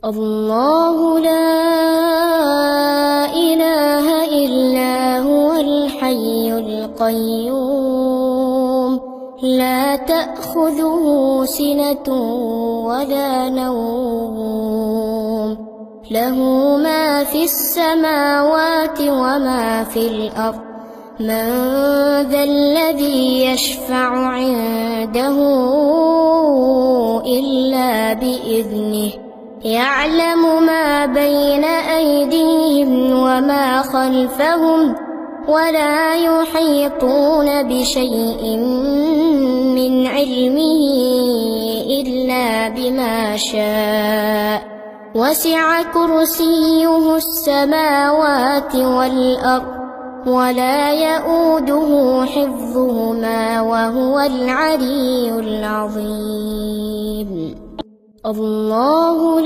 الله لا إله إلا هو الحي القيوم لا تأخذه سنة ولا نوم له ما في السماوات وما في الأرض من ذا الذي يشفع عنده إلا بإذنه يعلم ما بين أيديهم وما خلفهم ولا يحيطون بشيء من علمه إلا بما شاء وسع كرسيه السماوات والأرض ولا يؤوده حفظهما وهو العلي العظيم الله